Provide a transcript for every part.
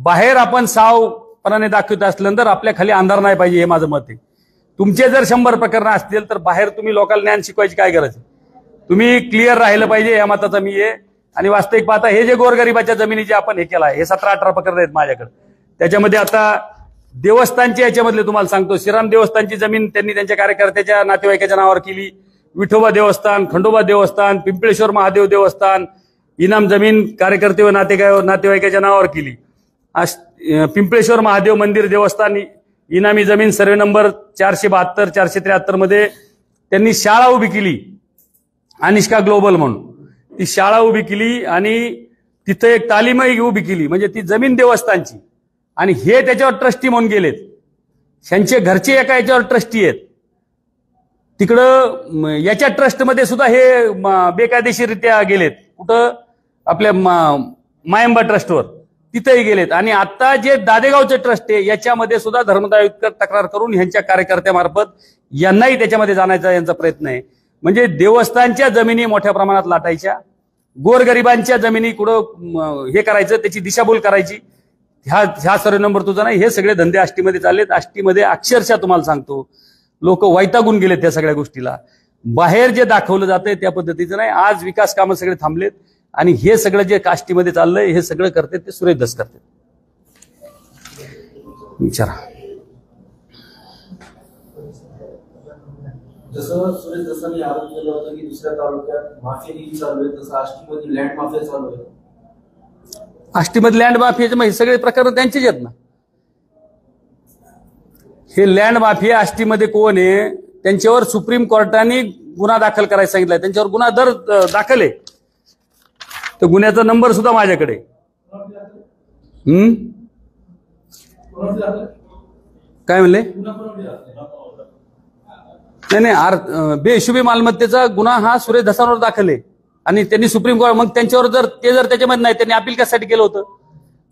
बाहेर आपण सावपणाने दाखवत असल्यानंतर आपल्या खाली अंधार नाही पाहिजे, हे माझं मत आहे. तुमचे जर 100 प्रकरणं असतील तर बाहेर तुम्ही लोकांना ज्ञान शिकवायची काय गरज आहे? तुम्ही क्लिअर राहिलं पाहिजे, या मताचा मी आहे. आणि वास्तविक पाहता हे जे गोरगरिबाच्या जमिनीचे आपण हे केलं आहे, हे 17-18 प्रकरण आहेत माझ्याकडे. त्याच्यामध्ये आता देवस्थानच्या याच्यामधले तुम्हाला सांगतो, श्रीराम देवस्थानची जमीन त्यांनी त्यांच्या कार्यकर्त्याच्या नातेवाईकाच्या नावावर केली. विठोबा देवस्थान, खंडोबा देवस्थान, पिंपळेश्वर महादेव देवस्थान इनाम जमीन कार्यकर्ते व नातेवाईकाच्या नावावर केली. पिंपळेश्वर महादेव मंदिर देवस्थान इनामी जमीन सर्वे नंबर 472-473 मध्ये त्यांनी शाळा उभी केली, अनिष्का ग्लोबल म्हणून. ती शाळा उभी केली आणि तिथं एक तालीमही उभी केली, म्हणजे ती जमीन देवस्थानची. आणि हे त्याच्यावर ट्रस्टी म्हणून गेलेत. त्यांचे घरचे एका याच्यावर ट्रस्टी आहेत. तिकडं याच्या ट्रस्टमध्ये सुद्धा हे बेकायदेशीररित्या गेलेत. कुठं? आपल्या मायंबा ट्रस्टवर तिथेही गेलेत. आणि आता जे दादेगावचे ट्रस्ट आहे याच्यामध्ये सुद्धा धर्मदाय तक्रार करून ह्यांच्या कार्यकर्त्यामार्फत यांनाही त्याच्यामध्ये जाण्याचा यांचा प्रयत्न आहे. म्हणजे देवस्थानच्या जमिनी मोठ्या प्रमाणात लाटायच्या, गोरगरिबांच्या जमिनी कुठं हे करायचं, त्याची दिशाभूल करायची. ह्या सर्व नंबर तुझा नाही, हे सगळे धंदे आष्टीमध्ये चाललेत. आष्टीमध्ये अक्षरशः तुम्हाला सांगतो लोक वैतागून गेलेत त्या सगळ्या गोष्टीला. बाहेर जे दाखवलं जातंय त्या पद्धतीचं नाही. आज विकास कामं सगळे थांबलेत आणि हे सगळं जे काष्टीमध्ये चाललंय हे सगळं करते ते सुरेश धस करते. विचारा. जसं सुरेश धसांनी आरोप केला होता की दुसऱ्या तालुक्यात माफियागिरी चालू आहे, तसं आष्टीमध्ये लँड माफिया चालू आहे. आष्टीमध्ये लँड माफियाचे मग हे सगळे प्रकरण त्यांचेच आहेत ना. हे लँड माफिया आष्टीमध्ये कोण आहे? त्यांच्यावर सुप्रीम कोर्टाने गुन्हा दाखल करायला सांगितलाय. त्यांच्यावर गुन्हा दाखल आहे. तो गुन्ह्याचा नंबर सुद्धा माझ्याकडे. काय म्हणले? नाही, बेहिशोबी मालमत्तेचा गुन्हा हा सुरेश धसांवर दाखल आहे. आणि त्यांनी सुप्रीम कोर्ट, मग त्यांच्यावर जर त्याच्यामध्ये नाही, त्यांनी अपील कशासाठी केलं होतं?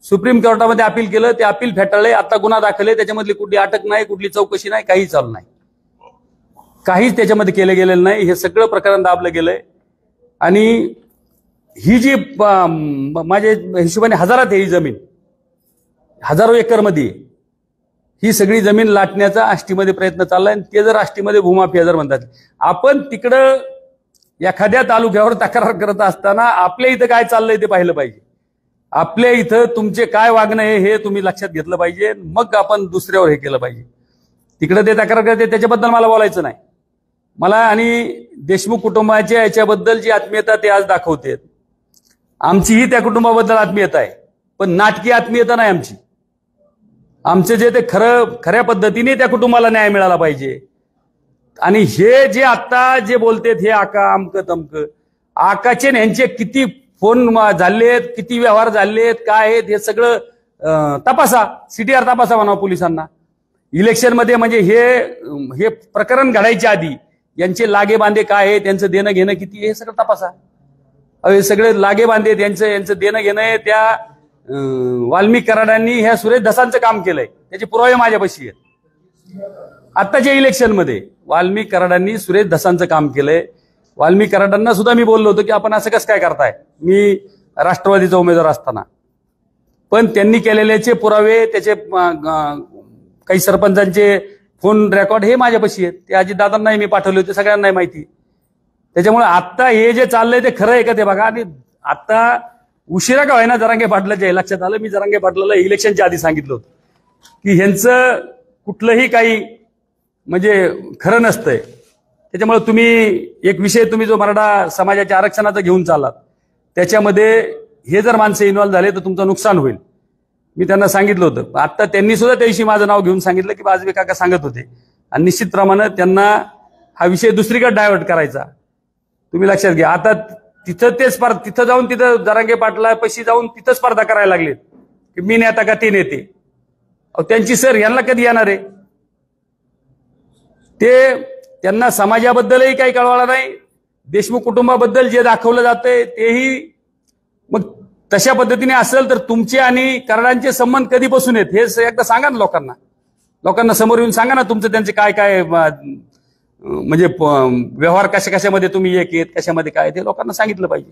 सुप्रीम कोर्टामध्ये अपील केलं, ते अपील फेटाळले. आता गुन्हा दाखल आहे, त्याच्यामधली कुठली अटक नाही, कुठली चौकशी नाही, काही चालू नाही, काहीच त्याच्यामध्ये केलं गेलेलं नाही. हे सगळं प्रकरण दाबलं गेलंय. आणि ही जी माझ्या हिशोबाने हजारात आहे ही जमीन, हजारो एकरमध्ये ही सगळी जमीन लाटण्याचा आष्टीमध्ये प्रयत्न चाललाय. ते जर आष्टीमध्ये भूमाफिया जर म्हणतात, आपण तिकडं एखाद्या तालुक्यावर तक्रार करत असताना आपल्या इथं काय चाललंय ते पाहिलं पाहिजे. आपल्या इथं तुमचे काय वागणं आहे हे तुम्ही लक्षात घेतलं पाहिजे, मग आपण दुसऱ्यावर हे केलं पाहिजे. तिकडे ते तक्रार करते त्याच्याबद्दल मला बोलायचं नाही. मला आणि देशमुख कुटुंबाच्या याच्याबद्दल जी आत्मीयता ते आज दाखवते, आमचीही त्या कुटुंबाबद्दल आत्मीयता आहे, पण नाटकी आत्मीयता नाही आमची. आमचे जे ते खऱ्या पद्धतीने त्या कुटुंबाला न्याय मिळाला पाहिजे. आणि हे जे आता जे बोलतेत हे आका अमकं तमकं, आकाचे यांचे किती फोन झालेत, किती व्यवहार झालेत, काय आहेत हे सगळं तपासा. CTR तपासा म्हणा पोलिसांना. इलेक्शनमध्ये म्हणजे हे प्रकरण घडायच्या आधी यांचे लागे बांधे काय आहे, त्यांचं देणं घेणं किती हे सगळं तपासा. हे सगळे लागे बांधे यांचं देणं घेणं आहे. त्या वाल्मिक कराडांनी ह्या सुरेश धसांचं काम केलंय, त्याचे पुरावे माझ्यापाशी आहेत. आत्ताच्या इलेक्शनमध्ये वाल्मिक कराडांनी सुरेश धसांचं काम केलंय. वाल्मिक कराडांना सुद्धा मी बोललो होतो की आपण असं कसं काय करताय, मी राष्ट्रवादीचा उमेदवार असताना. पण त्यांनी केलेल्याचे पुरावे, त्याचे काही सरपंचांचे फोन रेकॉर्ड हे माझ्यापाशी आहेत. ते अजितदादांनाही मी पाठवले होते, सगळ्यांनाही माहिती. त्याच्यामुळे आता हे जे चाललंय ते खरं आहे का ते बघा. आणि आता उशिरा का व्हायना जरांगे पाटलाच्या लक्षात आलं. मी जरांगे पाटलाला इलेक्शनच्या आधी सांगितलं होतं की ह्यांचं कुठलंही काही म्हणजे खरं नसतंय. त्याच्यामुळे तुम्ही एक विषय तुम्ही जो मराठा समाजाच्या आरक्षणाचा घेऊन चाललात त्याच्यामध्ये हे जर माणसं इन्व्हॉल्व्ह झाले तर तुमचं नुकसान होईल. मी त्यांना सांगितलं होतं. आता त्यांनी सुद्धा त्या दिवशी माझं नाव घेऊन सांगितलं की बाजवे काका सांगत होते. आणि निश्चितप्रमाणे त्यांना हा विषय दुसरीकडे डायव्हर्ट करायचा. तुम्ही लक्षात घ्या. आता तिथं ते तिथं जाऊन तिथं जरांगे पाटला पैशी जाऊन तिथं स्पर्धा करायला लागलेत की मी नेता का ते नेते. त्यांची सर यांना कधी येणार आहे? ते त्यांना समाजाबद्दलही काही कळवायला नाही. देशमुख कुटुंबाबद्दल जे दाखवलं जातंय तेही मग तशा पद्धतीने असेल तर तुमचे आणि कराडांचे संबंध कधीपासून आहेत हे एकदा सांगा ना लोकांना. लोकांना समोर येऊन सांगा ना तुमचं त्यांचे काय काय म्हणजे व्यवहार कशामध्ये तुम्ही एक आहेत, कशामध्ये काय ते लोकांना सांगितलं पाहिजे.